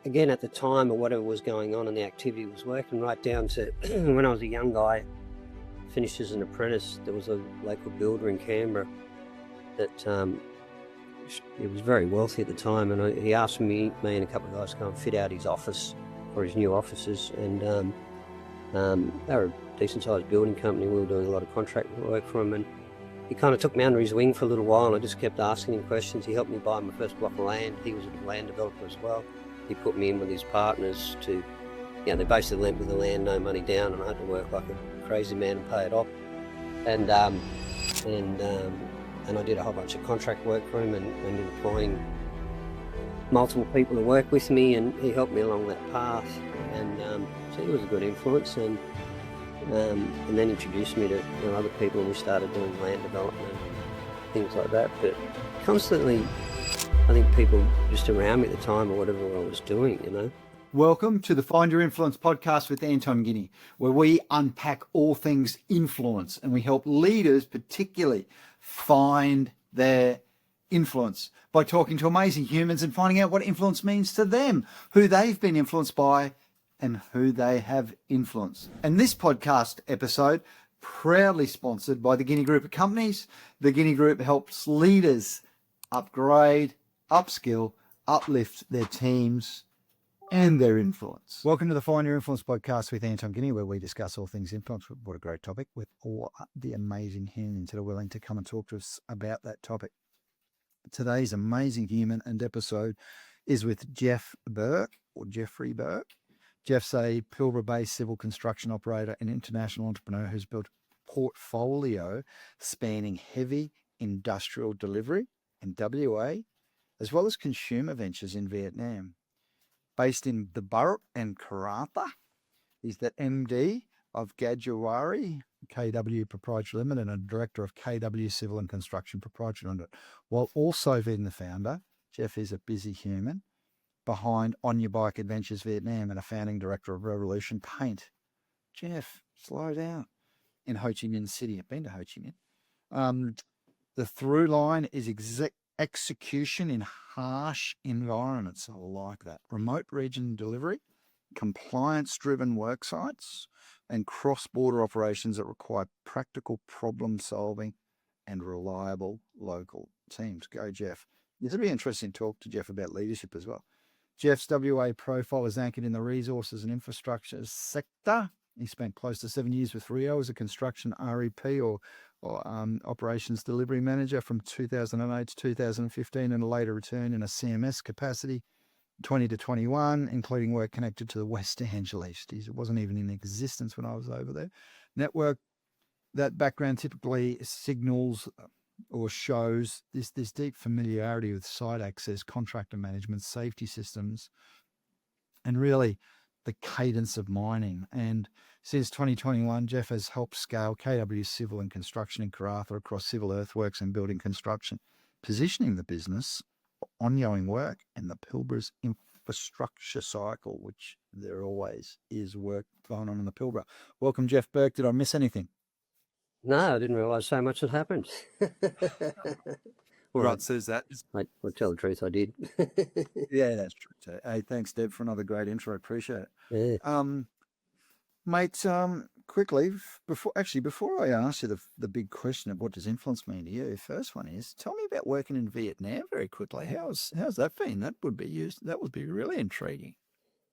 again, at the time or whatever was going on and the activity was working, right down to when I was a young guy, finished as an apprentice. There was a local builder in Canberra that he was very wealthy at the time, and he asked me and a couple of guys to go and fit out his office for his new offices, and they were a decent sized building company. We were doing a lot of contract work for him, and he kind of took me under his wing for a little while, and I just kept asking him questions. He helped me buy my first block of land. He was a land developer as well. He put me in with his partners to, they basically lent me the land, no money down, and I had to work like a crazy man and pay it off. And I did a whole bunch of contract work for him and employing multiple people to work with me, and he helped me along that path. And so he was a good influence, and then introduced me to other people, and we started doing land development and things like that. But constantly, I think people just around me at the time or whatever I was doing, Welcome to the Find Your Influence podcast with Anton, where we unpack all things influence and we help leaders particularly find their influence by talking to amazing humans and finding out what influence means to them, who they've been influenced by and who they have influenced. And this podcast episode, proudly sponsored by the Guinea Group of Companies. The Guinea Group helps leaders upgrade, upskill, uplift their teams and their influence. Welcome to the Find Your Influence podcast with Anton Guinea, where we discuss all things influence. What a great topic, with all the amazing humans that are willing to come and talk to us about that topic. Today's amazing human and episode is with Jeff Burke, or Jeffrey Burke. Jeff's a Pilbara-based civil construction operator and international entrepreneur who's built a portfolio spanning heavy industrial delivery in WA, as well as consumer ventures in Vietnam. Based in the Pilbara and Karratha, he's the MD of Gadjawari KW Proprietary Limited and a director of KW Civil and Construction Proprietary Limited. While also being the founder, Jeff is a busy human behind Onya Bike Adventures Vietnam and a founding director of Revolution Paint. Jeff, slow down. In Ho Chi Minh City. I've been to Ho Chi Minh. The through line is execution in harsh environments. I like that. Remote region delivery, compliance-driven work sites, and cross-border operations that require practical problem solving and reliable local teams. Go, Jeff. This will be interesting to talk to Jeff about leadership as well. Jeff's WA profile is anchored in the resources and infrastructure sector. He spent close to 7 years with Rio as a construction REP or operations delivery manager from 2008 to 2015, and a later return in a CMS capacity, 20 to 21, including work connected to the West Angeles. It wasn't even in existence when I was over there. Network, that background typically signals or shows this deep familiarity with site access, contractor management, safety systems, and really the cadence of mining. And since 2021, Jeff has helped scale KW Civil and Construction in Karratha across civil earthworks and building construction, positioning the business for ongoing work in the Pilbara's infrastructure cycle, which there always is work going on in the Pilbara. Welcome, Jeff Burke. Did I miss anything? No, I didn't realise so much had happened. Right, says that. I'll tell the truth, I did. Yeah, that's true. Hey, thanks, Deb, for another great intro. Appreciate it. Yeah. Mate, quickly, before I ask you the big question of what does influence mean to you, first one is, tell me about working in Vietnam very quickly. How's that been? That would be really intriguing.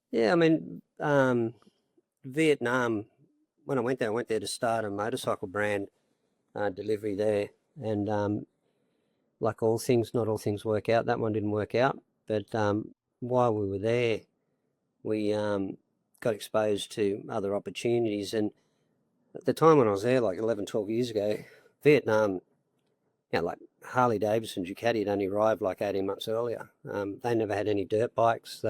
Yeah, I mean, Vietnam, when I went there to start a motorcycle brand delivery there, and like all things, not all things work out. That one didn't work out, but while we were there, we got exposed to other opportunities. And at the time when I was there, like 11, 12 years ago, Vietnam, like Harley Davidson, Ducati had only arrived like 18 months earlier. They never had any dirt bikes.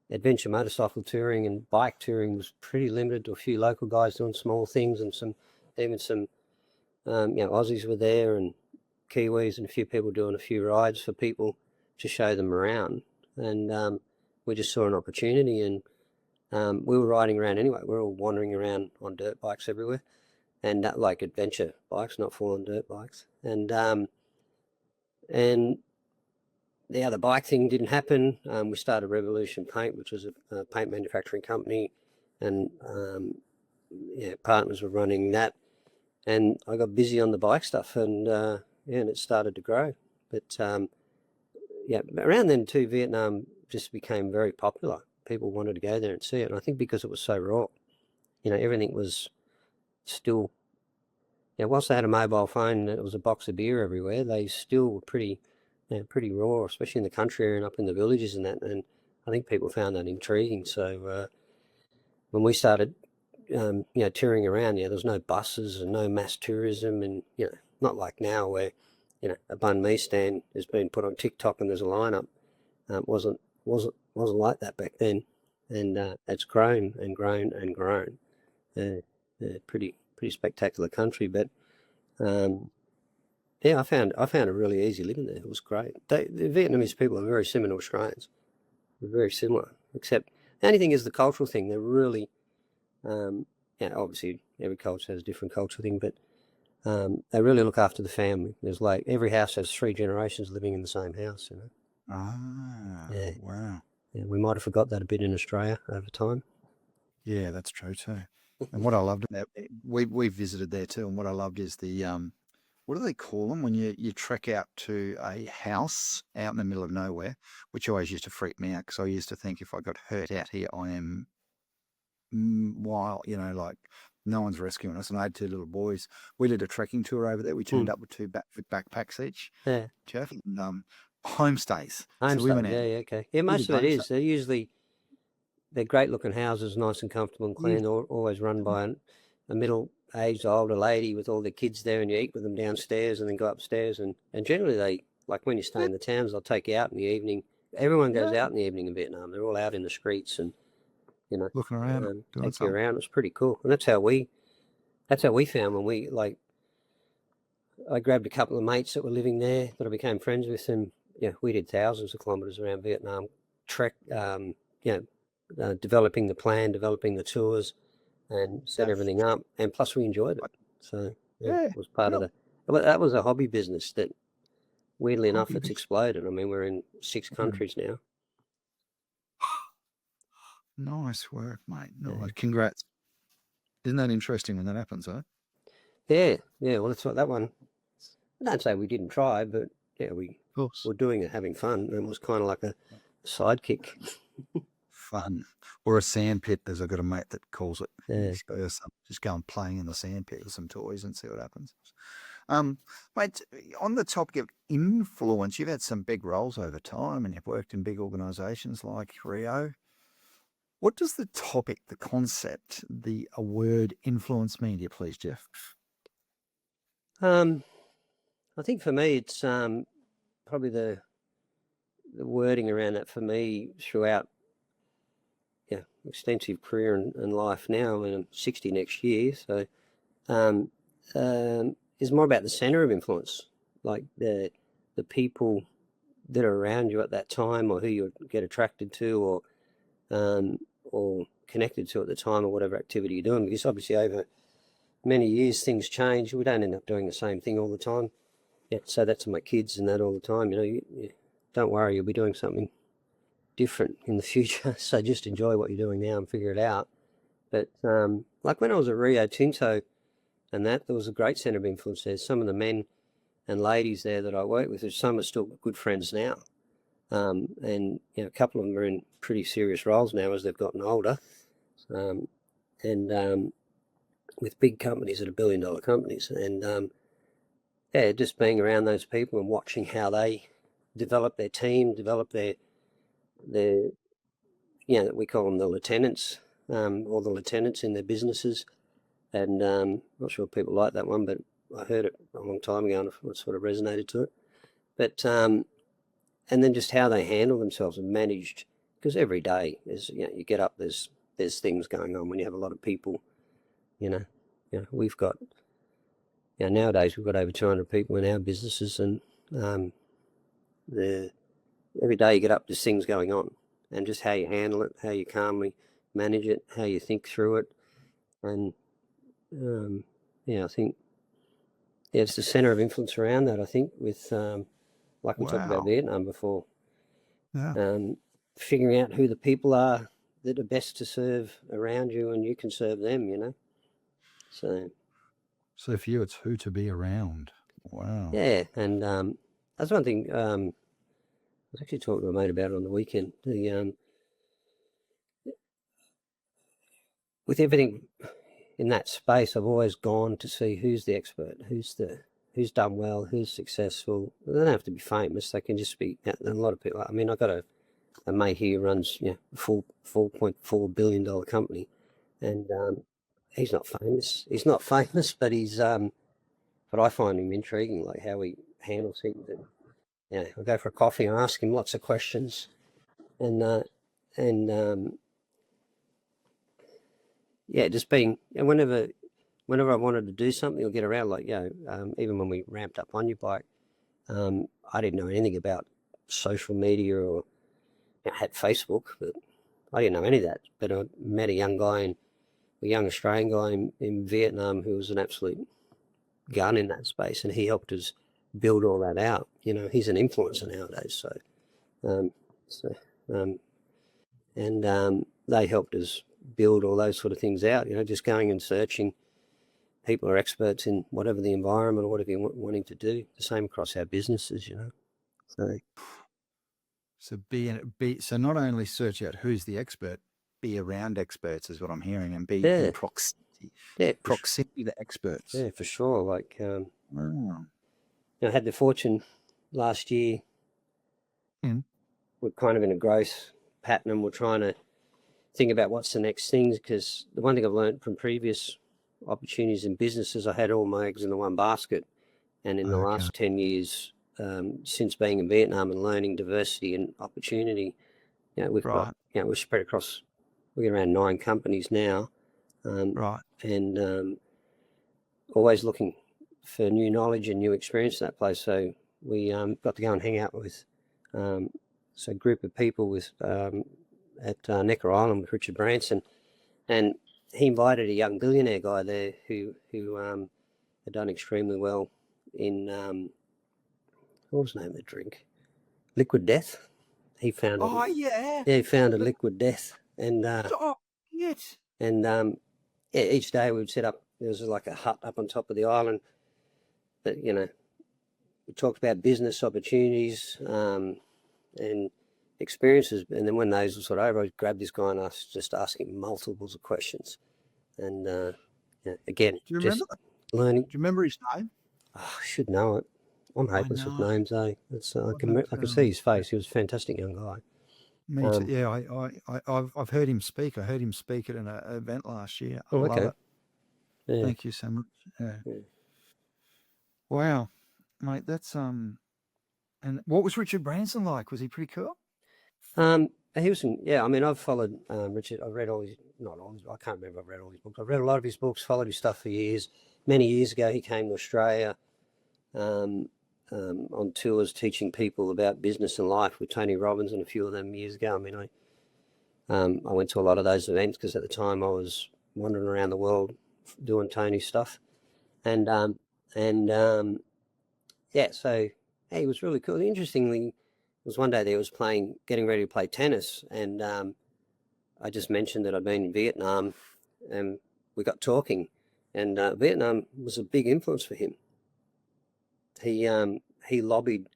Adventure motorcycle touring and bike touring was pretty limited to a few local guys doing small things, and some Aussies were there, and Kiwis, and a few people doing a few rides for people to show them around. And we just saw an opportunity, and we were riding around anyway. We were all wandering around on dirt bikes everywhere, and like adventure bikes, not full-on dirt bikes. And the bike thing didn't happen. We started Revolution Paint, which was a paint manufacturing company, and partners were running that. And I got busy on the bike stuff, and and it started to grow. But around then too, Vietnam just became very popular. People wanted to go there and see it, and I think because it was so raw, everything was still. Whilst they had a mobile phone, and it was a box of beer everywhere. They still were pretty raw, especially in the country area and up in the villages and that. And I think people found that intriguing. So when we started, touring around, there was no buses and no mass tourism, and not like now where a banh mi stand has been put on TikTok and there's a lineup. It wasn't like that back then, and it's grown and grown and grown. Pretty spectacular country, but I found it really easy living there. It was great. The Vietnamese people are very similar to Australians. They're very similar, except the only thing is the cultural thing. They're really, obviously every culture has a different cultural thing, but they really look after the family. There's like every house has 3 generations living in the same house. Ah, yeah. Wow. Yeah, we might have forgot that a bit in Australia over time. Yeah, that's true too. And what I loved, we visited there too, and what I loved is the what do they call them when you trek out to a house out in the middle of nowhere, which always used to freak me out because I used to think if I got hurt out here, I am wild, like no one's rescuing us. And I had 2 little boys. We did a trekking tour over there. We turned up with 2 with backpacks each. Yeah, Jeff, and homestays. homestay. So we went out. Yeah, okay. Yeah, most of it is. They're great looking houses, nice and comfortable and clean. Yeah. Always run by a middle-aged older lady with all the kids there, and you eat with them downstairs and then go upstairs. And generally they, like when you stay in the towns, they'll take you out in the evening. Everyone goes out in the evening in Vietnam. They're all out in the streets and, Looking around, take you around. It's pretty cool. And that's how we found when we, I grabbed a couple of mates that were living there that I became friends with, and we did thousands of kilometres around Vietnam, developing the plan, developing the tours, and set everything up. And plus, we enjoyed it. So it was part of that was a hobby business that, weirdly enough, it's exploded. I mean, we're in 6 countries now. Nice work, mate. Nice. Congrats. Isn't that interesting when that happens, huh? Yeah. Well, that's what that one. I don't say we didn't try, but we were doing it, having fun, and it was kind of like a sidekick. Fun. Or a sandpit, as I've got a mate that calls it. Yeah. Just go and playing in the sandpit with some toys and see what happens. Mate, on the topic of influence, you've had some big roles over time and you've worked in big organisations like Rio. What does the topic, the concept, a word influence mean to you, please, Jeff? I think for me, it's probably the wording around that for me throughout extensive career and life now. I mean, I'm 60 next year, so is more about the centre of influence, like the people that are around you at that time, or who you get attracted to, or connected to at the time, or whatever activity you're doing. Because obviously over many years things change. We don't end up doing the same thing all the time. So that's my kids and that all the time. You don't worry, you'll be doing something different in the future. So just enjoy what you're doing now and figure it out. But like when I was at Rio Tinto and there was a great centre of influence there. Some of the men and ladies there that I work with, some are still good friends now. And a couple of them are in pretty serious roles now as they've gotten older. And with big companies that are billion-dollar companies. And just being around those people and watching how they develop their team, develop their we call them the lieutenants, or the lieutenants in their businesses. And not sure people like that one, but I heard it a long time ago and it sort of resonated to it. But and then just how they handle themselves and managed, because every day is you get up, there's things going on when you have a lot of people. We've got nowadays we've got over 200 people in our businesses, and every day you get up, there's things going on, and just how you handle it, how you calmly manage it, how you think through it, and I think it's the centre of influence around that. I think with like we talked about Vietnam before, Figuring out who the people are that are best to serve around you, and you can serve them, you know. So for you, it's who to be around. Wow. yeah, and that's one thing. I was actually talking to a mate about it on the weekend. With everything in that space, I've always gone to see who's the expert, who's done well, who's successful. They don't have to be famous; they can just be. A lot of people. I mean, I've got a mate here who runs a $4.4 billion company, and he's not famous. He's not famous, but he's but I find him intriguing, like how he handles things. And I go for a coffee and ask him lots of questions, and just being, and whenever I wanted to do something or get around, like even when we ramped up Onya Bike, I didn't know anything about social media or had Facebook, but I didn't know any of that. But I met a young Australian guy in Vietnam who was an absolute gun in that space, and he helped us build all that out. You know, he's an influencer nowadays, and they helped us build all those sort of things out. You know, just going and searching people who are experts in whatever the environment or whatever you're wanting to do. The same across our businesses, you know. So not only search out who's the expert, be around experts is what I'm hearing, and be in proximity. Yeah, proximity to experts. Yeah, for sure. Like, I had the fortune last year. We're kind of in a growth pattern, and we're trying to think about what's the next thing. Because the one thing I've learned from previous opportunities in businesses, I had all my eggs in the one basket, and in the last 10 years, since being in Vietnam and learning diversity and opportunity, we've got, we're spread across. We're around 9 companies now. And always looking for new knowledge and new experience in that place. So we got to go and hang out with a group of people with at Necker Island with Richard Branson, and he invited a young billionaire guy there who had done extremely well in what was the name of the drink? Liquid Death. He found he founded Liquid Death, and each day we would set up. There was like a hut up on top of the island that, we talked about business opportunities and experiences. And then when those were sort of over, I'd grab this guy and just ask him multiples of questions. And again, do you remember learning. Do you remember his name? Oh, I should know it. I'm hopeless with names, eh? I can see his face. He was a fantastic young guy. Me too. Yeah, I've heard him speak. I heard him speak at an event last year. I love it. Yeah. Thank you so much. Yeah. Wow, mate, that's And what was Richard Branson like? Was he pretty cool? He was. I mean, I've followed Richard. I've read all his, not all his. I can't remember. I've read all his books. I've read a lot of his books. Followed his stuff for years. Many years ago, he came to Australia on tours, teaching people about business and life with Tony Robbins and a few of them years ago. I mean, I went to a lot of those events because at the time I was wandering around the world doing Tony stuff, and so he was really cool. Interestingly, was one day there was getting ready to play tennis, and I just mentioned that I'd been in Vietnam, and we got talking, and Vietnam was a big influence for him. He lobbied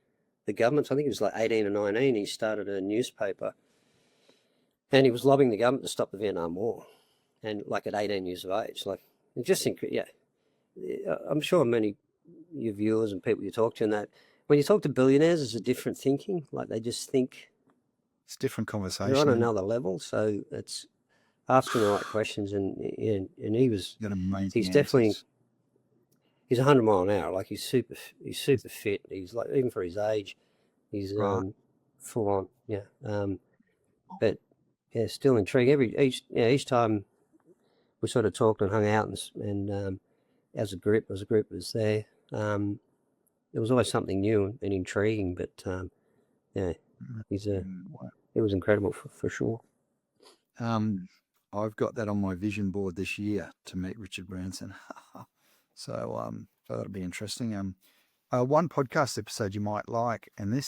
the government. I think he was like 18 or 19. He started a newspaper, and he was lobbying the government to stop the Vietnam War, and like at 18 years of age, like it just I'm sure many of your viewers and people you talk to, and that when you talk to billionaires, it's a different thinking. Like they just think it's different conversation. They're on another level, so it's asking the right questions. And he's definitely. He's 100 miles an hour. Like he's super fit. He's like, even for his age, he's full on. Yeah. But yeah, still intrigued. Each time we sort of talked and hung out and as a group was there. There was always something new and intriguing. But it was incredible for sure. I've got that on my vision board this year to meet Richard Branson. So that'll be interesting. One podcast episode you might like, and this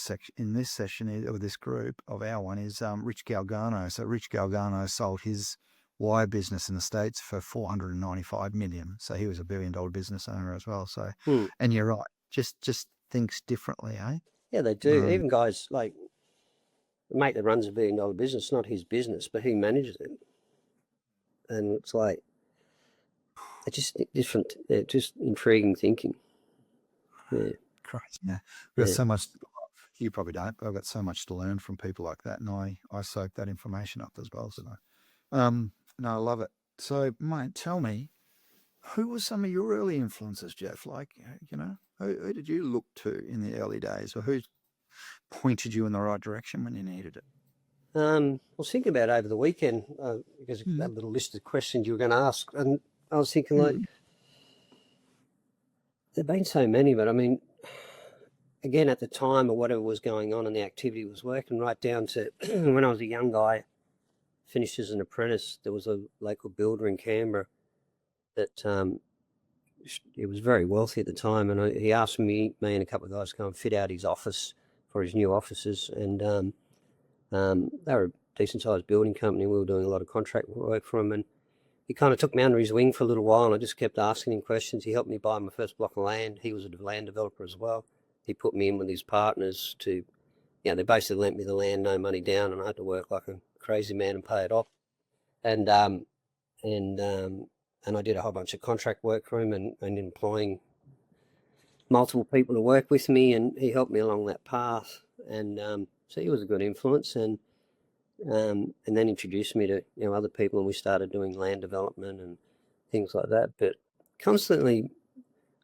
session or this group of our one is Rich Galgano. So Rich Galgano sold his wire business in the States for $495 million. So he was a $1 billion business owner as well. So, and you're right, just thinks differently, eh? Yeah, they do. Even guys like the mate that runs a $1 billion business, not his business, but he manages it. And it's like, it's just different, just intriguing thinking. Yeah. Crazy. Yeah. We've got so much, you probably don't, but I've got so much to learn from people like that. And I soak that information up as well. So, no, I love it. So, mate, tell me, who were some of your early influences, Jeff? Like, you know, who did you look to in the early days, or who pointed you in the right direction when you needed it? I was thinking about it over the weekend because of that little list of questions you were going to ask, and I was thinking like, there've been so many, but I mean, again, at the time or whatever was going on and the activity was working, right down to when I was a young guy, finished as an apprentice, there was a local builder in Canberra that he was very wealthy at the time, and he asked me and a couple of guys to go and fit out his office for his new offices, and they were a decent-sized building company. We were doing a lot of contract work for him, and he kind of took me under his wing for a little while, and I just kept asking him questions. He helped me buy my first block of land. He was a land developer as well. He put me in with his partners to, they basically lent me the land, no money down, and I had to work like a crazy man and pay it off. And I did a whole bunch of contract work for him and employing multiple people to work with me, and he helped me along that path. And so he was a good influence, and then introduced me to other people, and we started doing land development and things like that. But constantly,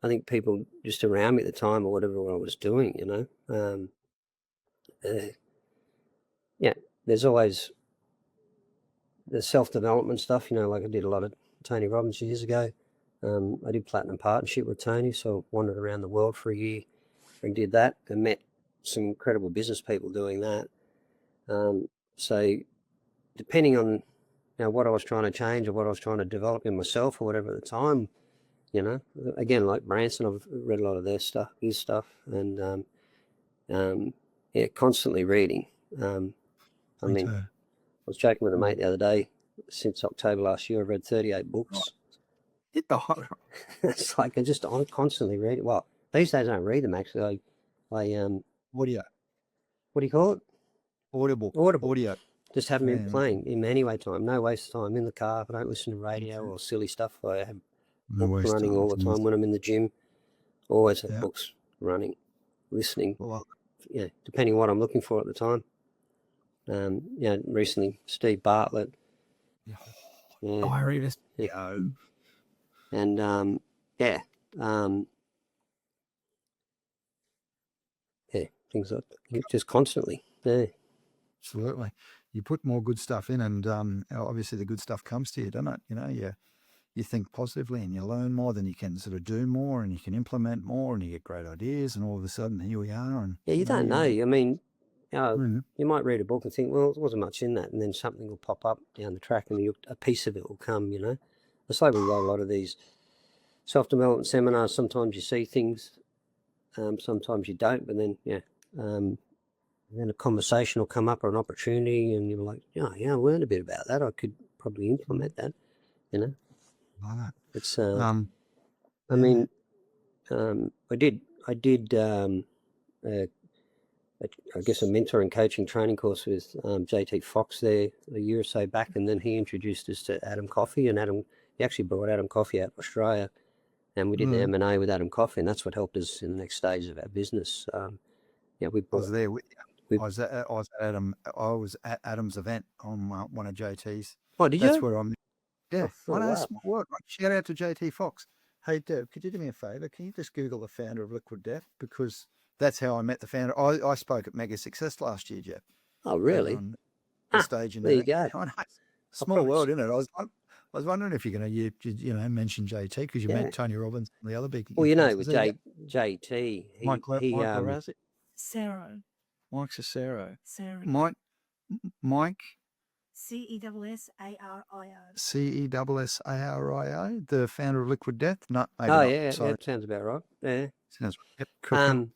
I think people just around me at the time or whatever I was doing, there's always the self-development stuff, like I did a lot of Tony Robbins years ago. I did Platinum Partnership with Tony, so I wandered around the world for a year and did that and met some incredible business people doing that. So depending on what I was trying to change or what I was trying to develop in myself or whatever at the time, again, like Branson, I've read a lot of his stuff, and constantly reading. I was joking with a mate the other day. Since October last year, I've read 38 books. Hit the hot. It's like I'm constantly reading. Well, these days I don't read them actually. Audio. What do you call it? Audio. Just have them playing in anyway time. No waste of time in the car. I don't listen to radio or silly stuff. I have books running all the time when I'm in the gym. Always have books running, listening. Well, depending on what I'm looking for at the time. Recently Steve Bartlett. Diary. And things like just constantly. Yeah. Absolutely. You put more good stuff in, and obviously the good stuff comes to you, doesn't it? You think positively and you learn more, then you can sort of do more and you can implement more and you get great ideas, and all of a sudden here we are. And you don't know. I mean, you might read a book and think, well, there wasn't much in that, and then something will pop up down the track and a piece of it will come, It's like we got a lot of these self-development seminars. Sometimes you see things, sometimes you don't, but then, then a conversation will come up or an opportunity, and you're like, I learned a bit about that. I could probably implement that, Right. It's, I mean, I did I guess a mentor and coaching training course with JT Fox there a year or so back, and then he introduced us to Adam Coffey, and he actually brought Adam Coffey out of Australia, and we did the M&A with Adam Coffey, and that's what helped us in the next stage of our business. I was there with you. I was at Adam's event on one of JT's. Oh, did you? That's where I'm. Yeah. Wow. Shout out to JT Fox. Hey, Deb, could you do me a favor? Can you just Google the founder of Liquid Death? Because that's how I met the founder. I spoke at Mega Success last year, Jeff. Oh, really? On the stage in there you go. Small world, isn't it? I was wondering if you're going to mention JT, because you met Tony Robbins and the other big. Well, with JT, Mike Cicero. Mike Cicero. Sarah. Mike Cessario. Cessario, the founder of Liquid Death? No, maybe Oh, not. yeah, Sorry. that sounds about right. Yeah. Sounds yep. Cool.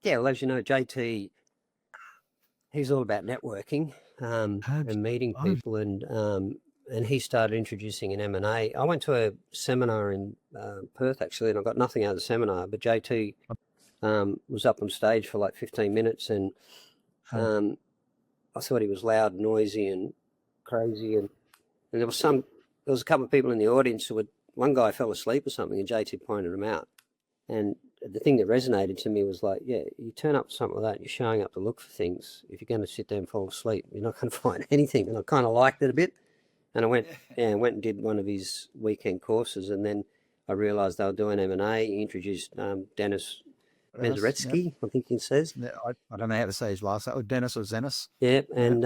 Yeah, well, as you know, JT, he's all about networking and meeting people, and he started introducing an M&A. I went to a seminar in Perth, actually, and I got nothing out of the seminar, but JT was up on stage for like 15 minutes, and I thought he was loud, noisy, and crazy, and there was a couple of people in the audience one guy fell asleep or something, and JT pointed him out. And the thing that resonated to me was like, yeah, you turn up for something like that, you're showing up to look for things. If you're going to sit there and fall asleep, you're not going to find anything. And I kind of liked it a bit. And I went and did one of his weekend courses, and then I realised they were doing M&A. He introduced Dennis Mezaretsky, yep. I think he says. I don't know how to say his last name. Dennis or Zenis? Yeah, and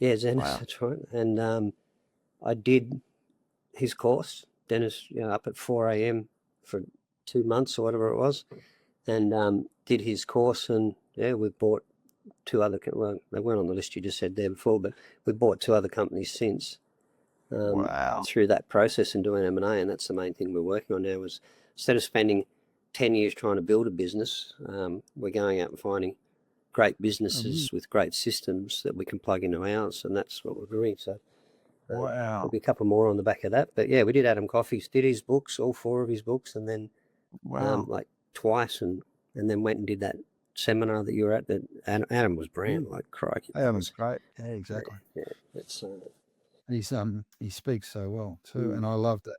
Zenis, wow. That's right. And I did his course, Dennis, up at 4 a.m. for 2 months or whatever it was, and did his course, and we bought two other, well, they weren't on the list you just said there before, but we bought two other companies since through that process and doing M&A, and that's the main thing we're working on now. Is instead of spending 10 years trying to build a business, we're going out and finding great businesses with great systems that we can plug into ours, and that's what we're doing. So there'll be a couple more on the back of that, but yeah, we did Adam Coffey's, did his books, all 4 of his books, and then like twice, and then went and did that seminar that you were at. That Adam was brilliant, like crikey. Adam was great. Yeah, exactly. Yeah, it's he speaks so well too, and I loved it.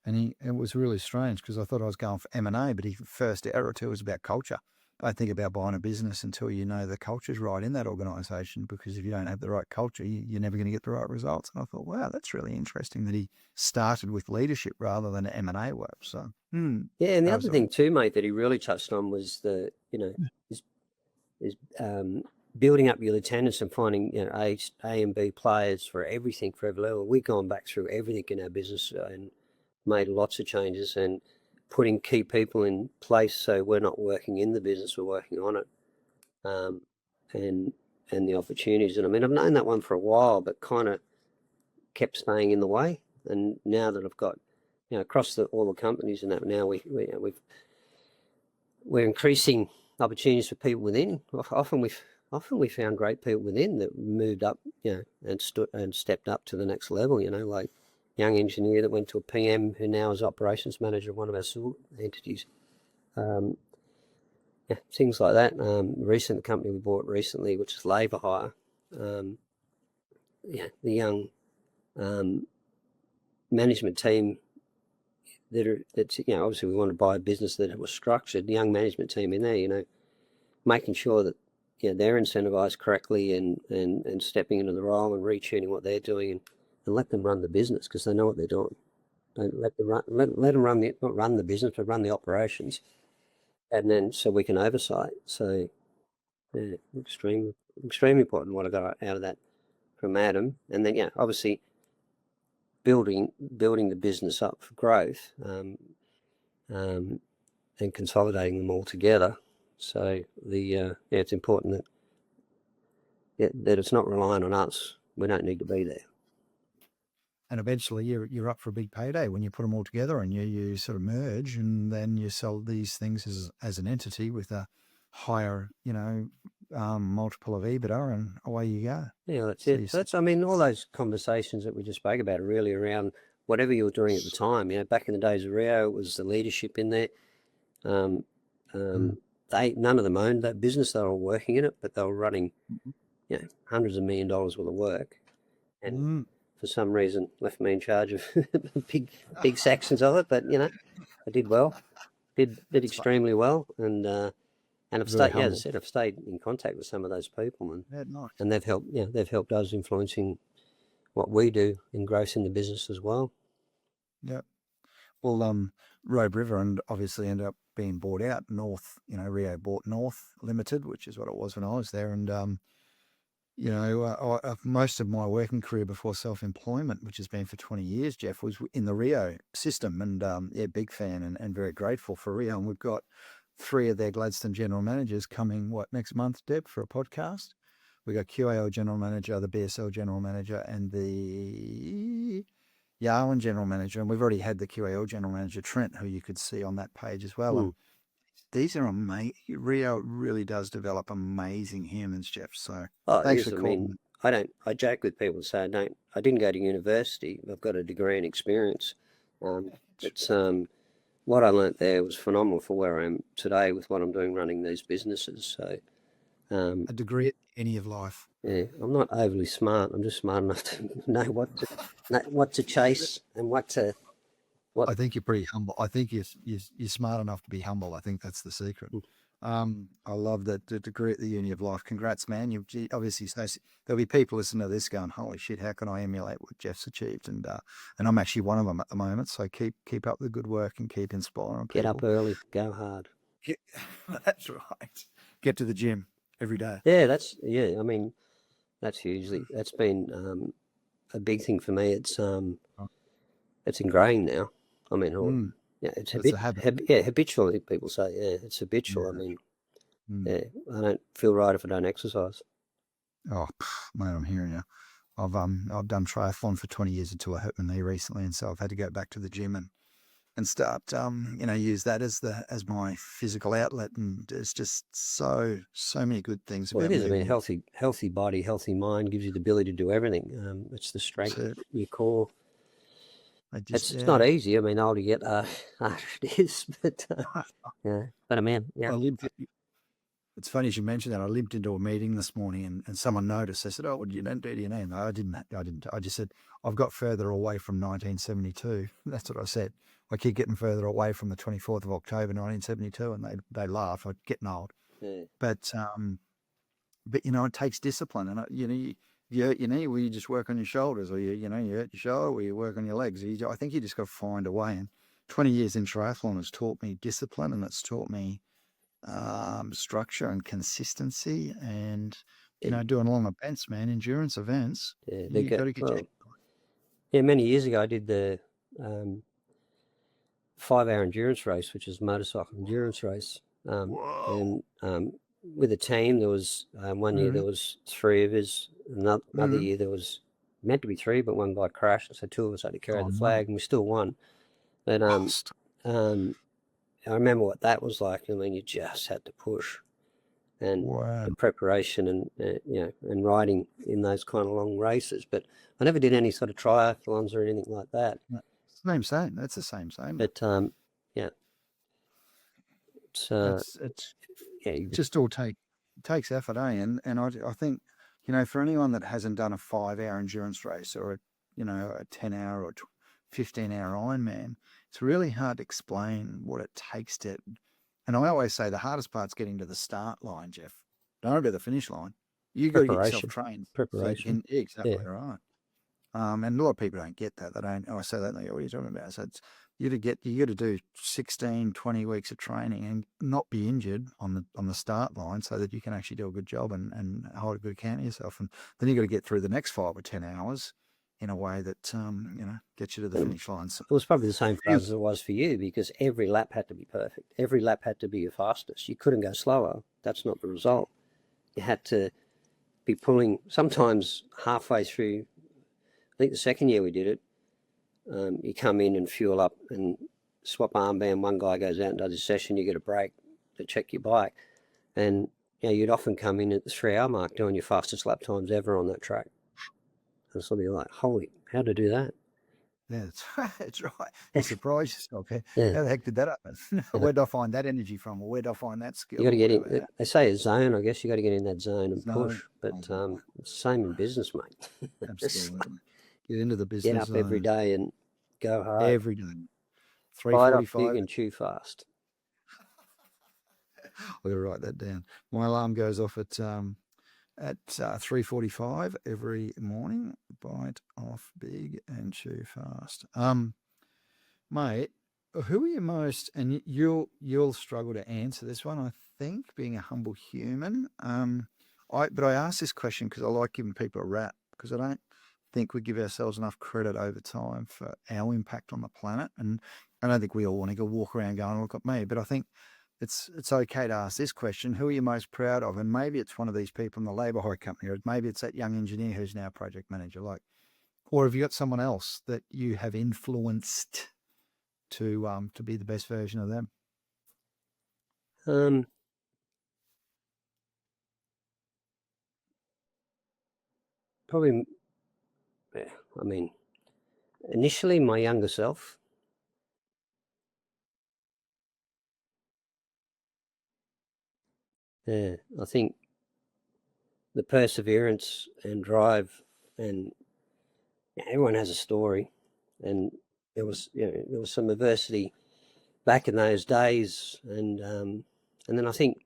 And it was really strange because I thought I was going for M&A, but his first hour or two was about culture. Don't think about buying a business until you know the culture's right in that organisation, because if you don't have the right culture, you're never going to get the right results. And I thought, wow, that's really interesting that he started with leadership rather than M&A work. So yeah, and the other thing too, mate, that he really touched on was is building up your lieutenants and finding A and B players for everything, for every level. We've gone back through everything in our business and made lots of changes and putting key people in place, so we're not working in the business, we're working on it, and the opportunities. And I mean, I've known that one for a while, but kind of kept staying in the way. And now that I've got, across all the companies and that, now we're increasing opportunities for people within. Often we found great people within that moved up, and stepped up to the next level. Like young engineer that went to a PM who now is operations manager of one of our civil entities. Things like that. The company we bought recently, which is labour hire, the young management team that's obviously we want to buy a business that was structured. The young management team in there, making sure that they're incentivized correctly and stepping into the role and retuning what they're doing, and let them run the business because they know what they're doing. Don't let them run not run the business, but run the operations, and then so we can oversight. So extremely important what I got out of that from Adam. And then obviously building the business up for growth, and consolidating them all together. So it's important that it's not relying on us. We don't need to be there. And eventually you're up for a big payday when you put them all together and you sort of merge, and then you sell these things as an entity with a higher, multiple of EBITDA, and away you go. Yeah, that's it. So all those conversations that we just spoke about are really around whatever you were doing at the time. Back in the days of Rio, it was the leadership in there. None of them owned that business. They were all working in it, but they were running, hundreds of $1 million worth of work, and for some reason left me in charge of big sections of it. But I did well, did extremely well, and I've stayed. As I said, I've stayed in contact with some of those people, and they've helped. They've helped us influencing what we do in growth in the business as well. Yeah. Well, Robe River and obviously ended up being bought out. North, Rio bought North Limited, which is what it was when I was there. And, most of my working career before self-employment, which has been for 20 years, Jeff, was in the Rio system. And, big fan and very grateful for Rio. And we've got 3 of their Gladstone general managers coming, next month, Deb, for a podcast. We got QAL general manager, the BSL general manager, and the Yarwun general manager. And we've already had the QAL general manager, Trent, who you could see on that page as well. And these are amazing. Rio really does develop amazing humans, Jeff. So thanks for calling. I joke with people and say I didn't go to university. I've got a degree in experience. It's what I learnt there was phenomenal for where I am today with what I'm doing running these businesses. So a degree at any of life. Yeah, I'm not overly smart. I'm just smart enough to know what to chase and what to. I think you're pretty humble. I think you're smart enough to be humble. I think that's the secret. I love that the degree at the uni of life. Congrats, man. You obviously there'll be people listening to this going, "Holy shit, how can I emulate what Jeff's achieved?" And I'm actually one of them at the moment. So keep up the good work and keep inspiring people. Get up early, go hard. That's right. Get to the gym every day. Yeah, I mean, that's been a big thing for me. It's ingrained now. I mean, it's a habit. Habitually people say, it's habitual. I mean, I don't feel right if I don't exercise. Oh, mate, I'm hearing you. I've done triathlon for 20 years until I hurt my knee recently, and so I've had to go back to the gym and start use that as my physical outlet, and there's just so many good things about it. It is. I mean, healthy body, healthy mind gives you the ability to do everything. It's the strength of your core. It's not easy. I mean, the older you get, harder it is. But but I'm in. Yeah. It's funny as you mentioned that. I limped into a meeting this morning, and someone noticed. They said, "Oh, well, you don't do your name." No, I didn't. I just said, "I've got further away from 1972." That's what I said. I keep getting further away from the 24th of October, 1972, and they laugh. I'm getting old. Yeah. But it takes discipline, and you hurt your knee, well, you just work on your shoulders, or you hurt your shoulder, or you work on your legs. I think you just got to find a way. And 20 years in triathlon has taught me discipline, and it's taught me structure and consistency, and doing long events, man, endurance events. Yeah, you got to get many years ago I did the 5-hour endurance race, which is a motorcycle endurance race. And with a team, there was one year there was 3 of us. Another year there was meant to be 3, but one guy crashed, so 2 of us had to carry the flag, and we still won. But I remember what that was like. I mean, you just had to push, and the preparation, and riding in those kind of long races. But I never did any sort of triathlons or anything like that. Same. That's the same. But it just all takes effort, eh? And I think, for anyone that hasn't done a 5-hour endurance race or a 10-hour or 15-hour Ironman, it's really hard to explain what it takes to. And I always say the hardest part's getting to the start line, Jeff. Don't worry about the finish line. You got to get yourself trained. Preparation. Exactly right. And a lot of people don't get that. They don't. I say that, and they go, "What are you talking about?" So it's you got to do 16, 20 weeks of training and not be injured on the start line, so that you can actually do a good job and hold a good account of yourself. And then you got to get through the next 5 or 10 hours in a way that gets you to the finish line. So it was probably the same for us as it was for you, because every lap had to be perfect. Every lap had to be your fastest. You couldn't go slower. That's not the result. You had to be pulling. Sometimes halfway through, I think the second year we did it, you come in and fuel up and swap armband. One guy goes out and does his session. You get a break to check your bike, and you'd often come in at the 3-hour mark doing your fastest lap times ever on that track. And so you're like, "Holy, how to do that?" Yeah, that's right. You surprise yourself. How the heck did that happen? Where did I find that energy from? Or where did I find that skill? You got to get in. They say a zone. I guess you got to get in that zone and push. But it's the same in business, mate. Absolutely. Get into the business. Get up every day and go hard. Every day. 3:45. Bite big and chew fast. We'll write that down. My alarm goes off at 3:45 every morning. Bite off big and chew fast. Mate, who are you most? And you'll struggle to answer this one, I think, being a humble human. But I ask this question because I like giving people a rap, because I don't think we give ourselves enough credit over time for our impact on the planet. And I don't think we all want to go walk around going, "Look at me." But I think it's okay to ask this question. Who are you most proud of? And maybe it's one of these people in the labour hire company, or maybe it's that young engineer who's now project manager. Or have you got someone else that you have influenced to be the best version of them? Probably, I mean, initially my younger self. Yeah, I think the perseverance and drive, and everyone has a story, and there was some adversity back in those days, and then I think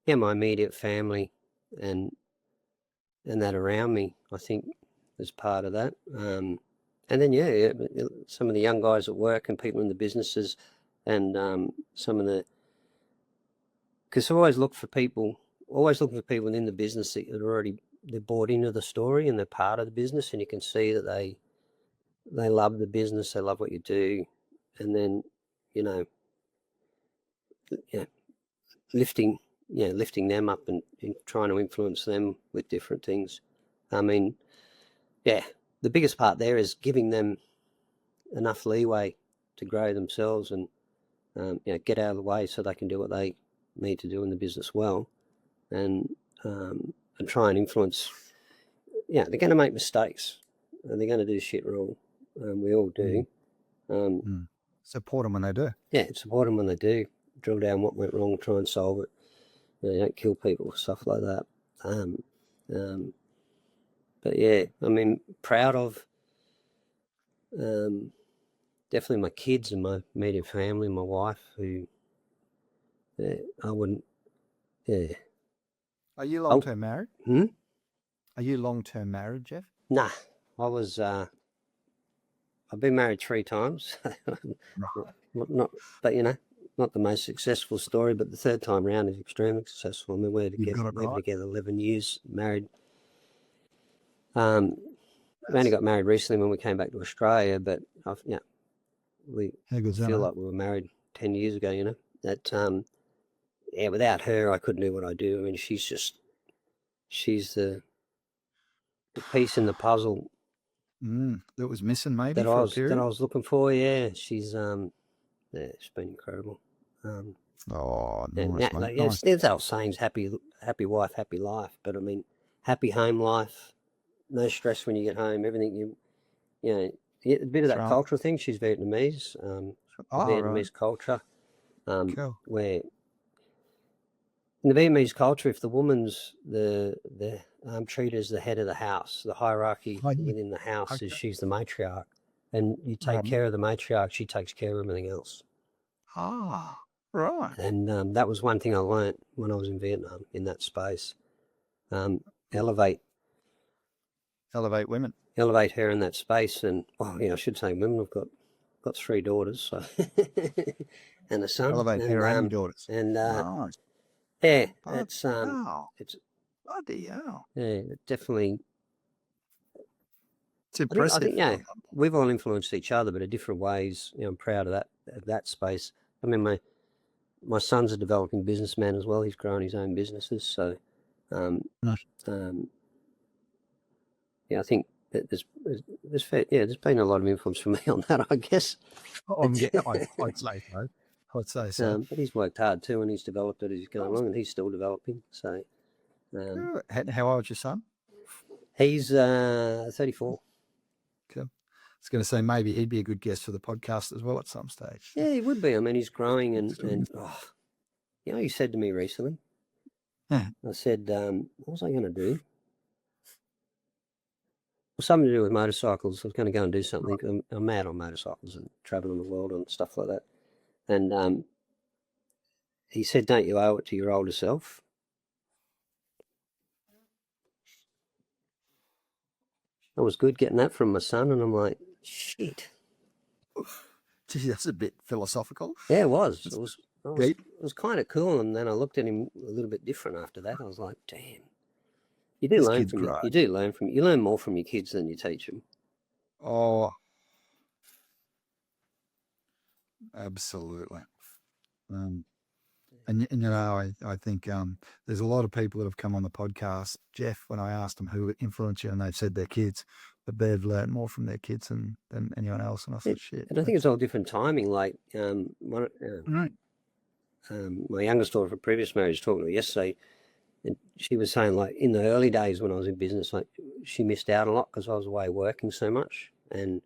my immediate family and that around me, I think, is part of that. And then some of the young guys at work and people in the businesses, and some of the, because I always looking for people in the business that are they're bought into the story and they're part of the business, and you can see that they love the business, they love what you do, and then lifting them up and trying to influence them with different things. I mean, the biggest part there is giving them enough leeway to grow themselves and get out of the way so they can do what they need to do in the business well, and try and influence. They're going to make mistakes and they're going to do shit wrong. We all do. Support them when they do. Yeah, support them when they do. Drill down what went wrong, try and solve it. Don't kill people, stuff like that. But yeah, I mean, proud of definitely my kids and my immediate family, my wife, who I wouldn't. Yeah. Are you long-term married? Are you long-term married, Jeff? Nah, I was. I've been married 3 times. not, but not the most successful story. But the 3rd time round is extremely successful. I mean, we've been together 11 years, married. We only got married recently when we came back to Australia, but we feel like we were married 10 years ago. That without her, I couldn't do what I do. I mean, she's the piece in the puzzle that was missing, maybe that for a period. That I was looking for. Yeah, she's it's been incredible. Nice, mate. Nice. There's old sayings: happy wife, happy life. But I mean, happy home life, no stress when you get home. Everything a bit of that cultural thing. She's Vietnamese. Vietnamese culture. Cool. Where in the Vietnamese culture, if the woman's treated as the head of the house, the hierarchy within the house is she's the matriarch, and you take care of the matriarch, she takes care of everything else. Right. And that was one thing I learnt when I was in Vietnam, in that space. Elevate women. Elevate her in that space, and I should say women. I've got 3 daughters, so and a son. Elevate her and daughters. And nice. Yeah, it's bloody hell. Yeah, definitely. It's impressive. I think we've all influenced each other, but in different ways. I'm proud of that space. I mean, my son's a developing businessman as well. He's growing his own businesses, so nice. I think that there's been a lot of influence from me on that, I guess. I'd say so. I'd say so. But he's worked hard too, and he's developed it as he's going along, and he's still developing. So, how old's your son? He's 34. Cool. I was going to say maybe he'd be a good guest for the podcast as well at some stage. Yeah, he would be. I mean, he's growing, and he said to me recently. I said, "What was I going to do?" Well, something to do with motorcycles. I was going to go and do something. Right. I'm mad on motorcycles and traveling the world and stuff like that. And he said, "Don't you owe it to your older self?" That was good getting that from my son, and I'm like, shit. Gee, that's a bit philosophical. Yeah, it was. It was kind of cool, and then I looked at him a little bit different after that. I was like, damn. You do learn from you. You do learn from you. You learn more from your kids than you teach them. Oh, absolutely. And you know, I think there's a lot of people that have come on the podcast, Jeff, when I asked them who would influence you, and they've said their kids, but they've learned more from their kids than anyone else. And I thought, shit. And I think it's all different timing. Like Right. my youngest daughter from previous marriage talking to her yesterday, and she was saying, like, in the early days when I was in business, like, she missed out a lot because I was away working so much, and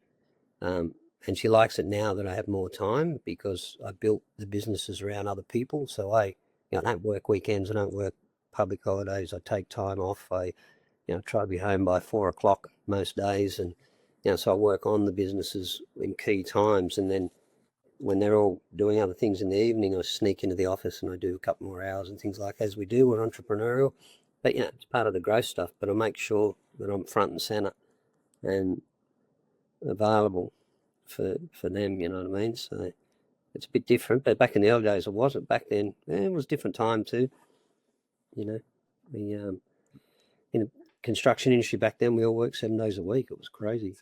she likes it now that I have more time because I built the businesses around other people. So I don't work weekends, I don't work public holidays, I take time off. I try to be home by 4:00 most days, and so I work on the businesses in key times, and then when they're all doing other things in the evening, I sneak into the office and I do a couple more hours and things like, as we do, we're entrepreneurial. But it's part of the growth stuff, but I make sure that I'm front and center and available for them, you know what I mean? So it's a bit different, but back in the early days it wasn't. Back then it was a different time too. We in the construction industry back then, we all worked 7 days a week. It was crazy.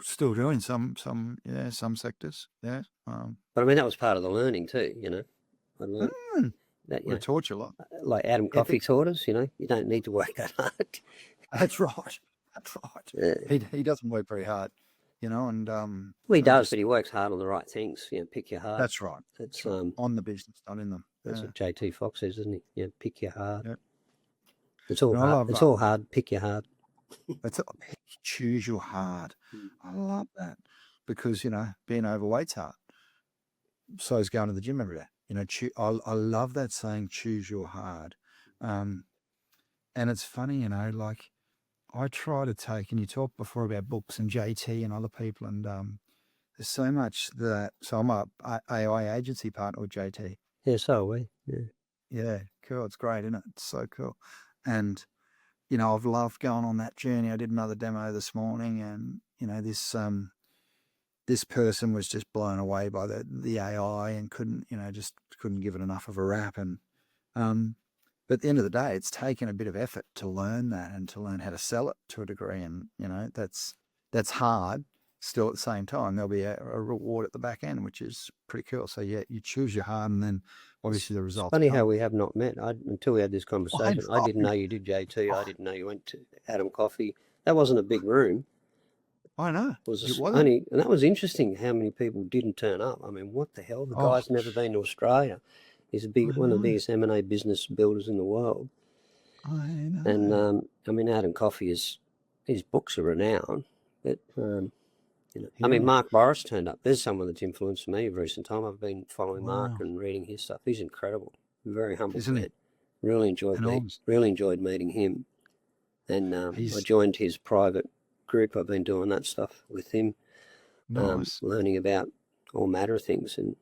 Still doing some sectors, yeah. But I mean, that was part of the learning too, I learned that, it taught you a lot. Like Adam Coffey taught us, you don't need to work that hard. That's right. Yeah. He doesn't work very hard, and well, he does, but he works hard on the right things. Pick your heart. That's right. It's on the business, not in them. That's what JT Fox says, isn't he? Pick your heart. Yeah. It's all hard. It's all hard. Pick your heart. Choose your hard. I love that, because being overweight's hard. So is going to the gym every day. I love that saying, choose your hard. And it's funny, like, I try to take, and you talked before about books and JT and other people, and there's so much that. So I'm a AI agency partner with JT. Yeah, so are we. Yeah, cool. It's great, isn't it? It's so cool. And I've loved going on that journey. I did another demo this morning, and this person was just blown away by the AI and couldn't give it enough of a rap. And but at the end of the day, it's taken a bit of effort to learn that and to learn how to sell it to a degree. And that's hard. Still, at the same time, there'll be a reward at the back end, which is pretty cool. So yeah, you choose your hard, and then obviously the results. It's funny how we have not met. Until we had this conversation, I didn't know you did JT. I didn't know you went to Adam Coffey. That wasn't a big room. I know. It wasn't. And that was interesting how many people didn't turn up. I mean, what the hell? The guy's never been to Australia. He's one of the biggest M&A business builders in the world. I know. And I mean, Adam Coffey his books are renowned. But I mean, Mark Boris turned up. There's someone that's influenced me of recent time. I've been following Mark and reading his stuff. He's incredible. Very humble. Isn't he? Really enjoyed meeting him. And I joined his private group. I've been doing that stuff with him. Nice. Learning about all manner of things, and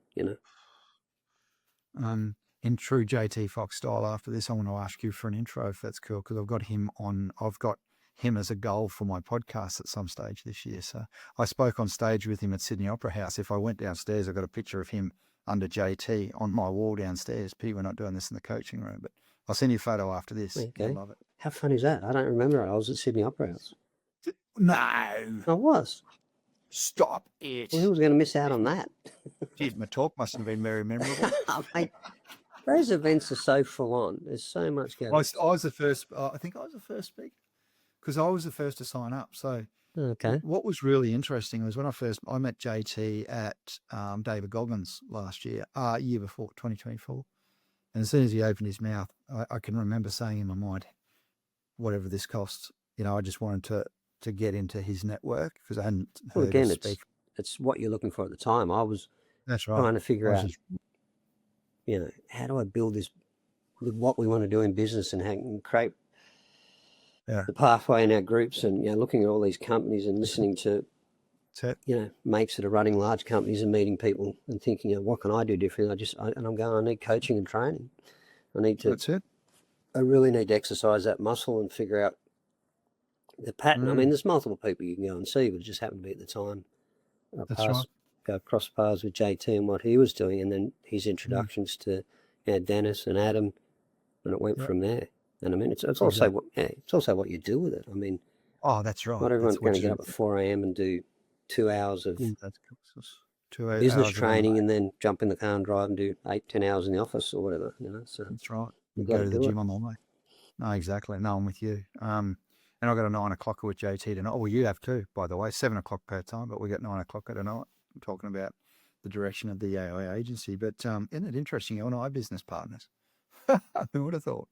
in true JT Fox style, after this, I want to ask you for an intro, if that's cool, because I've got him as a goal for my podcast at some stage this year. So I spoke on stage with him at Sydney Opera House. If I went downstairs, I got a picture of him under JT on my wall downstairs. Pete, we're not doing this in the coaching room, but I'll send you a photo after this. Okay. I love it. How fun is that? I don't remember it. I was at Sydney Opera House. No. I was. Stop it. Well, who was going to miss out on that? Geez, my talk must have been very memorable. Mate, those events are so full on. There's so much going on. I was the first, I think I was the first speaker, because I was the first to sign up. So what was really interesting was when I met JT at David Goggins year before, 2024. And as soon as he opened his mouth, I can remember saying in my mind, whatever this costs, I just wanted to get into his network, because I hadn't heard him speak. It's what you're looking for at the time. I was trying to figure out, how do I build this with what we want to do in business, and how can create the pathway in our groups, and looking at all these companies and listening to mates that are running large companies and meeting people and thinking, what can I do differently? I need coaching and training. That's it. I really need to exercise that muscle and figure out the pattern. I mean, there's multiple people you can go and see, but it just happened to be at the time. Go cross paths with JT and what he was doing, and then his introductions to Dennis and Adam, and it went from there. And I mean, it's also what you do with it. I mean, that's right. Not everyone's going to get up at 4 a.m. and do 2 hours of business hours training away. and then jump in the car and drive and do 8-10 hours in the office or whatever, so That's right. you You got go to to the do it. gym on the way. No, exactly. No, I'm with you. And I got a 9 o'clock with JT tonight. Oh, well, you have too, by the way. 7 o'clock per time, but we got 9 o'clock tonight. I'm talking about the direction of the AI agency. But isn't it interesting? You and I business partners. Who would have thought?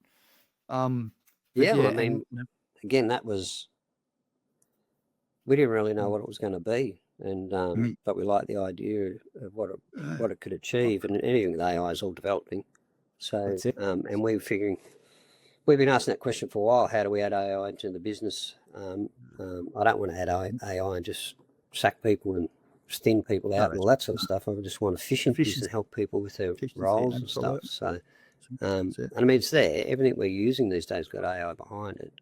Yeah, well, I and mean, again, we didn't really know what it was going to be, and but we liked the idea of what it could achieve, and anything with AI is all developing. So, That's it. and we were figuring, we've been asking that question for a while. How do we add AI into the business? I don't want to add AI and just sack people and thin people out and all that sort of stuff. I just want efficiencies and help people with their roles and stuff. So, and I mean, it's there. Everything we're using these days got AI behind it.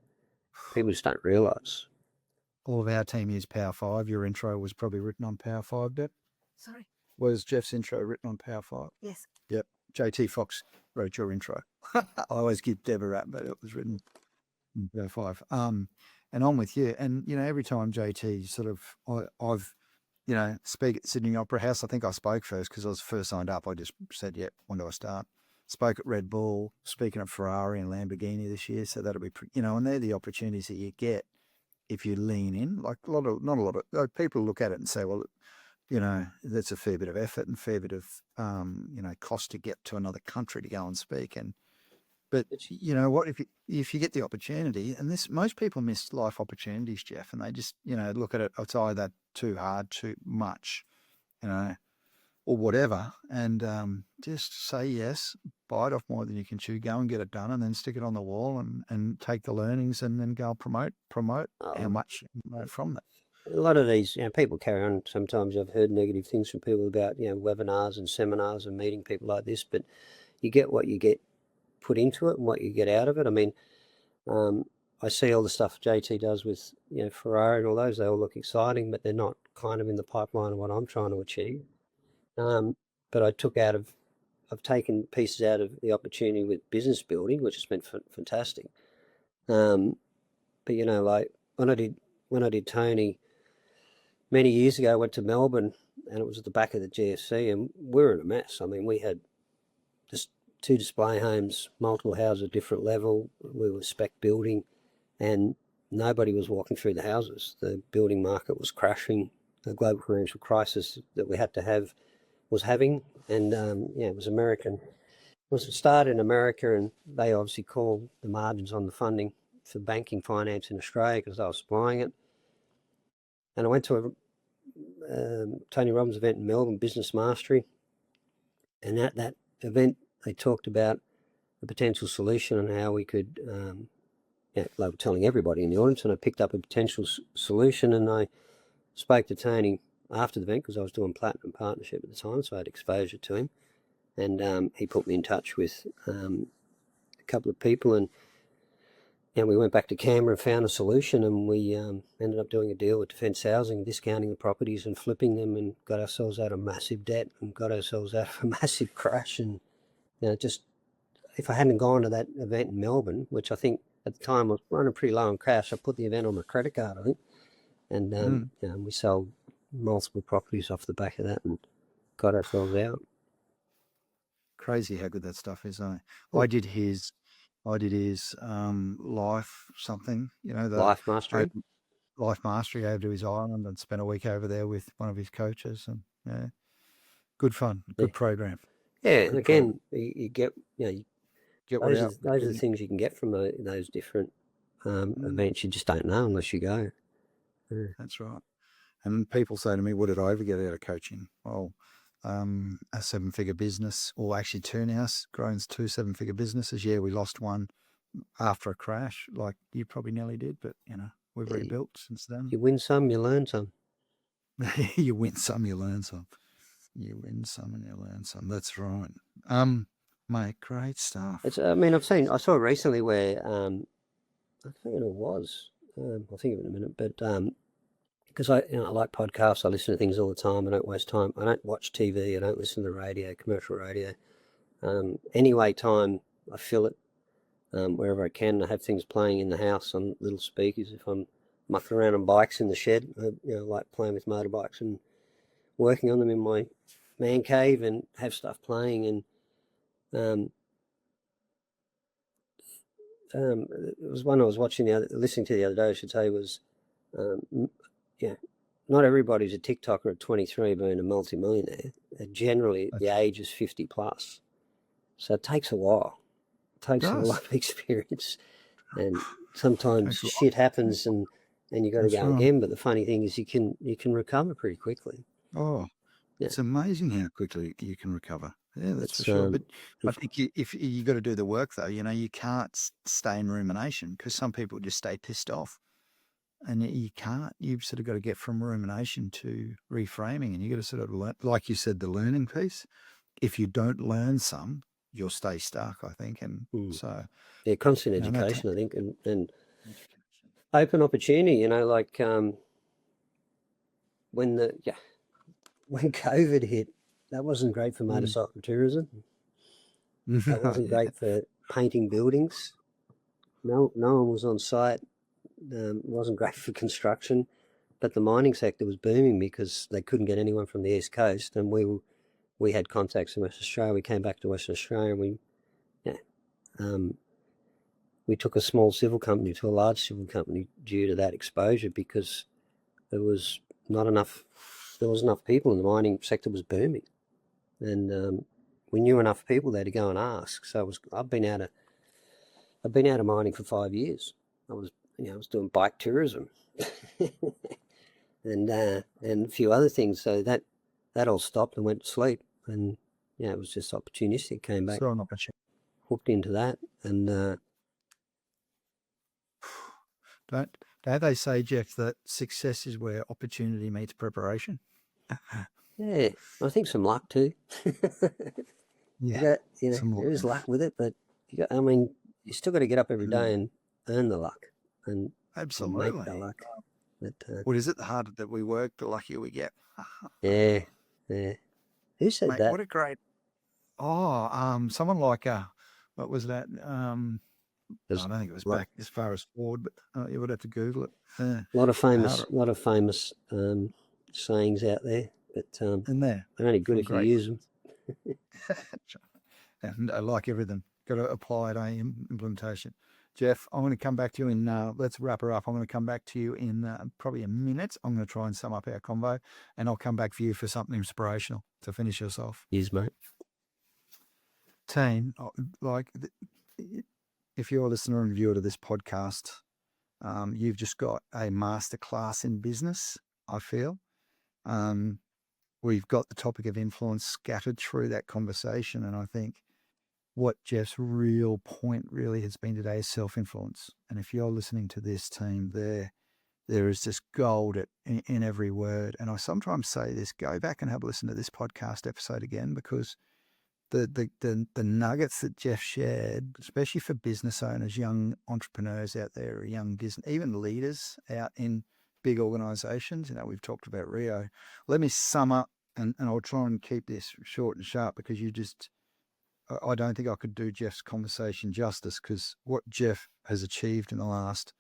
People just don't realise. All of our team use Power 5. Your intro was probably written on Power 5, Deb? Sorry? Was Jeff's intro written on Power 5? Yes. Yep. JT Fox wrote your intro. I always give Deb a rap, but it was written in Power 5. And I'm with you. And, every time JT I've speak at Sydney Opera House, I think I spoke first because I was first signed up. I just said, yep, when do I start? Spoke at Red Bull, speaking at Ferrari and Lamborghini this year. So that'll be, and they're the opportunities that you get if you lean in. Like not a lot of people look at it and say, well, that's a fair bit of effort and fair bit of, cost to get to another country to go and speak. But you know what, if you get the opportunity, and most people miss life opportunities, Jeff, and they just, look at it, it's either too hard, too much, or whatever, and just say yes, bite off more than you can chew, go and get it done, and then stick it on the wall and take the learnings and then go promote how much from that. A lot of these, people carry on. Sometimes I've heard negative things from people about, webinars and seminars and meeting people like this, but you get what you get put into it and what you get out of it. I mean, I see all the stuff JT does with, Ferrari and all those, they all look exciting, but they're not kind of in the pipeline of what I'm trying to achieve. But I've taken pieces out of the opportunity with business building, which has been fantastic. But, like when I did Tony, many years ago, I went to Melbourne and it was at the back of the GFC and we were in a mess. I mean, we had just 2 display homes, multiple houses at different level. We were spec building and nobody was walking through the houses. The building market was crashing. The global financial crisis that we had to have was having. And, it was American. It was started in America and they obviously called the margins on the funding for banking finance in Australia because they were supplying it. And I went to a Tony Robbins event in Melbourne, Business Mastery. And at that event, they talked about the potential solution and how we could, they were telling everybody in the audience, and I picked up a potential solution and I spoke to Tony after the event because I was doing Platinum Partnership at the time, so I had exposure to him. And he put me in touch with a couple of people and we went back to Canberra and found a solution, and we ended up doing a deal with Defence Housing, discounting the properties and flipping them, and got ourselves out of massive debt and got ourselves out of a massive crash. And just if I hadn't gone to that event in Melbourne, which I think at the time was running pretty low on cash, I put the event on my credit card, I think, and we sold multiple properties off the back of that and got ourselves out. Crazy how good that stuff is, eh? I did his life something, the Life Mastery. Life Mastery over to his island and spent a week over there with one of his coaches, and good fun, good program. Yeah, and again, you get, Get those are the things you can get from those different events. You just don't know unless you go. That's right. And people say to me, what did I ever get out of coaching? Well, a 7-figure business, or actually 2 now, grown 2 7-figure businesses. Yeah, we lost one after a crash, like you probably nearly did, but we've rebuilt since then. You win some, you learn some. You win some, you learn some. You win some and you learn some. That's right. Mate, great stuff. I saw recently where I think it was. I'll think of it in a minute, but because I like podcasts, I listen to things all the time. I don't waste time. I don't watch TV. I don't listen to radio, commercial radio. Any time I fill it wherever I can. I have things playing in the house on little speakers. If I'm mucking around on bikes in the shed, I like playing with motorbikes and working on them in my man cave and have stuff playing. And it was one I was listening to the other day, I should say, was, not everybody's a TikToker at 23 being a multimillionaire. Generally, the age is 50 plus. So it takes a while. It takes a lot of experience. And sometimes shit happens and you got to go again. But the funny thing is you can recover pretty quickly. Oh, yeah. It's amazing how quickly you can recover. Yeah, that's for sure. But I think if you got to do the work, though, you can't stay in rumination, because some people just stay pissed off, and you can't. You've sort of got to get from rumination to reframing, and you got to sort of learn, like you said, the learning piece. If you don't learn some, you'll stay stuck, I think. And so, constant education, I think, and open opportunity. Like when COVID hit, that wasn't great for motorcycle tourism. That wasn't great for painting buildings. No one was on site. It wasn't great for construction, but the mining sector was booming because they couldn't get anyone from the East Coast, and we had contacts in Western Australia. We came back to Western Australia, and we took a small civil company to a large civil company due to that exposure, because there was not enough people, and the mining sector was booming, and we knew enough people there to go and ask. So I've been out of mining for 5 years. I was doing bike tourism and a few other things. So that all stopped and went to sleep, and it was just opportunistic. Came back, hooked into that, and don't they say, Jeff, that success is where opportunity meets preparation? Yeah, I think some luck too. There is luck with it, but you still got to get up every day and earn the luck, and absolutely make the luck. But, what is it? The harder that we work, the luckier we get. Yeah. Who said that? What a great. Someone like what was that? I don't think it was back as far as forward, but you would have to Google it. A lot of famous sayings out there, but they're only good if you use them. And I like everything. Got to apply it, implementation. Jeff, I'm going to come back to you in, let's wrap her up. I'm going to come back to you in probably a minute. I'm going to try and sum up our convo, and I'll come back for you for something inspirational to finish us off. Yes, mate. Team, if you're a listener and viewer to this podcast, you've just got a masterclass in business, I feel. We've got the topic of influence scattered through that conversation, and I think what Jeff's real point really has been today is self-influence. And if you're listening to this, team, there is just gold in every word. And I sometimes say this, go back and have a listen to this podcast episode again, because the nuggets that Jeff shared, especially for business owners, young entrepreneurs out there, or young business, even leaders out in big organizations, we've talked about Rio. Let me sum up, and I'll try and keep this short and sharp, because I don't think I could do Jeff's conversation justice, because what Jeff has achieved in the last,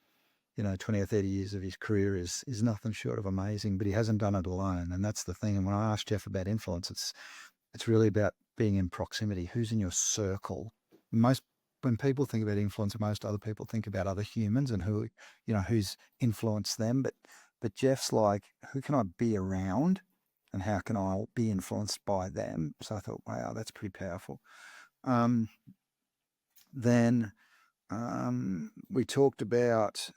20 or 30 years of his career is nothing short of amazing, but he hasn't done it alone. And that's the thing. And when I asked Jeff about influence, it's really about being in proximity. Who's in your circle? When people think about influence, most other people think about other humans and who's influenced them. But Jeff's like, who can I be around, and how can I be influenced by them? So I thought, wow, that's pretty powerful. Then we talked about,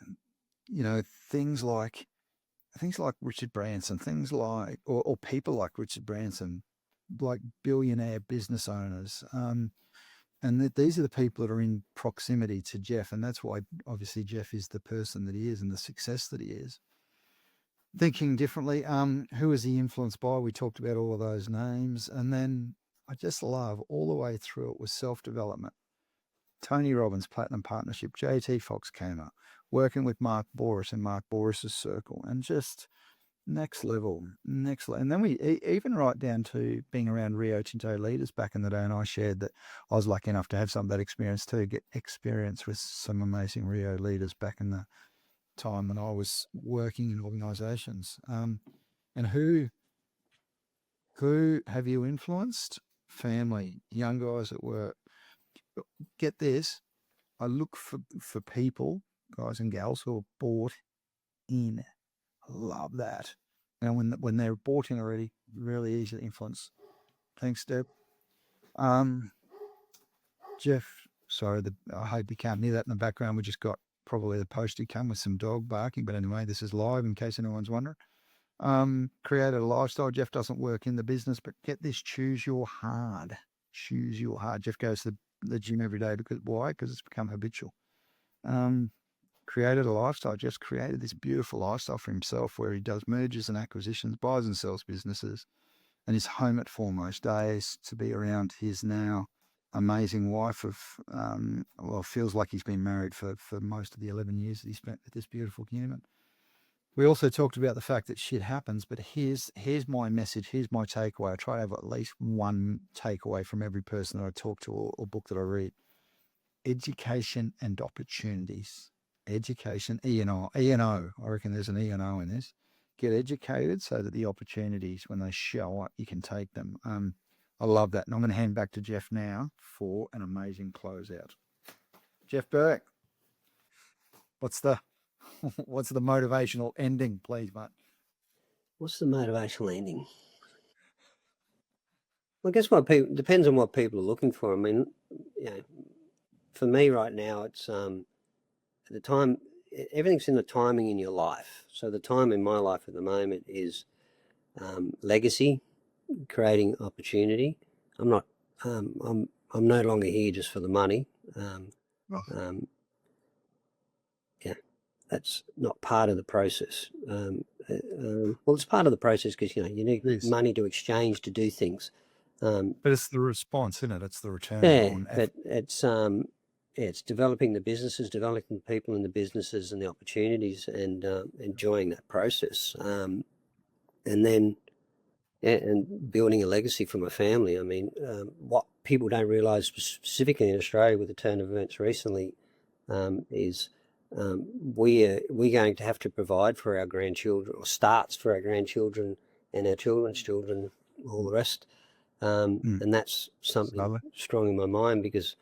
things like Richard Branson, things like, or people like Richard Branson, like billionaire business owners. And these are the people that are in proximity to Jeff. And that's why obviously Jeff is the person that he is and the success that he is. Thinking differently, who is he influenced by? We talked about all of those names. And then I just love all the way through it was self-development. Tony Robbins, Platinum Partnership, JT Fox came up, working with Mark Boris and Mark Boris's circle, and just next level. And then we even right down to being around Rio Tinto leaders back in the day. And I shared that I was lucky enough to have some of that experience too, get experience with some amazing Rio leaders back in the time when I was working in organizations. And who Who have you influenced? Family, young guys at work. Get this. I look for people, guys and gals, who are bought in. I love that. And when they're bought in already, really easy to influence. Thanks, Deb. Jeff, sorry, I hope you can't hear that in the background. We just got probably the postie come with some dog barking. But anyway, this is live in case anyone's wondering. Created a lifestyle. Jeff doesn't work in the business, but get this, choose your hard. Choose your hard. Jeff goes to the gym every day. Why? Because it's become habitual. Created a lifestyle. Just created this beautiful lifestyle for himself where he does mergers and acquisitions, buys and sells businesses, and is home at foremost days to be around his now amazing wife of, feels like he's been married for most of the 11 years that he spent with this beautiful human. We also talked about the fact that shit happens, but here's my message. Here's my takeaway. I try to have at least one takeaway from every person that I talk to or book that I read. Education and opportunities. Education, E&O. I reckon there's an E&O in this. Get educated so that the opportunities, when they show up, you can take them. I love that. And I'm going to hand back to Jeff now for an amazing closeout. Jeff Burke, what's the motivational ending, please, mate? What's the motivational ending? Well, I guess depends on what people are looking for. I mean, for me right now, it's at the time, everything's in the timing in your life. So the time in my life at the moment is legacy, creating opportunity. I'm not. I'm no longer here just for the money. That's not part of the process. Well, it's part of the process because you need money to exchange to do things. But it's the response, isn't it? It's the return. Yeah, but it's developing the businesses, developing the people in the businesses and the opportunities, and enjoying that process. And then and building a legacy for my family. I mean, what people don't realise, specifically in Australia with the turn of events recently, is we're going to have to provide for our grandchildren, or starts for our grandchildren and our children's children, all the rest. And that's something strong in my mind, because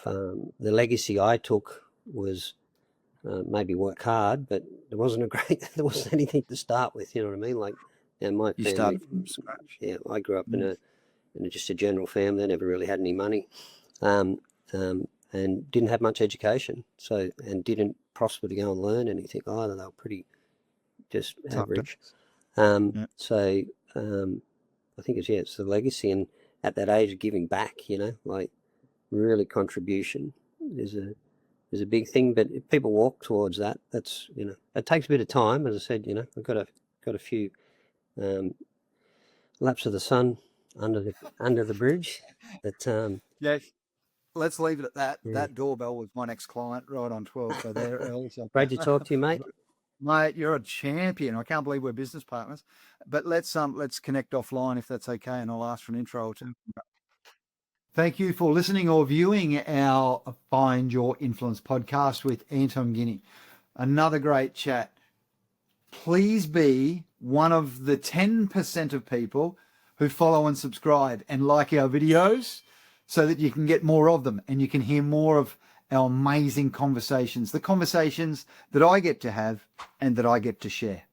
the legacy I took was maybe work hard, but there wasn't anything to start with. You know what I mean? Like, my family started from scratch. Yeah, I grew up in just a general family. They never really had any money, and didn't have much education. And didn't prosper to go and learn anything either. They were pretty just average. So I think it's the legacy, and at that age of giving back, like really contribution is a big thing. But if people walk towards that, that's it takes a bit of time. As I said, I've got a few laps of the sun under the bridge. But let's leave it at that. Yeah. That doorbell was my next client right on 12. So there, great to talk to you, mate. Mate, you're a champion. I can't believe we're business partners. But let's connect offline if that's okay, and I'll ask for an intro or two. Thank you for listening or viewing our Find Your Influence podcast with Anton Guinea. Another great chat. Please be one of the 10% of people who follow and subscribe and like our videos, so that you can get more of them and you can hear more of our amazing conversations, the conversations that I get to have and that I get to share.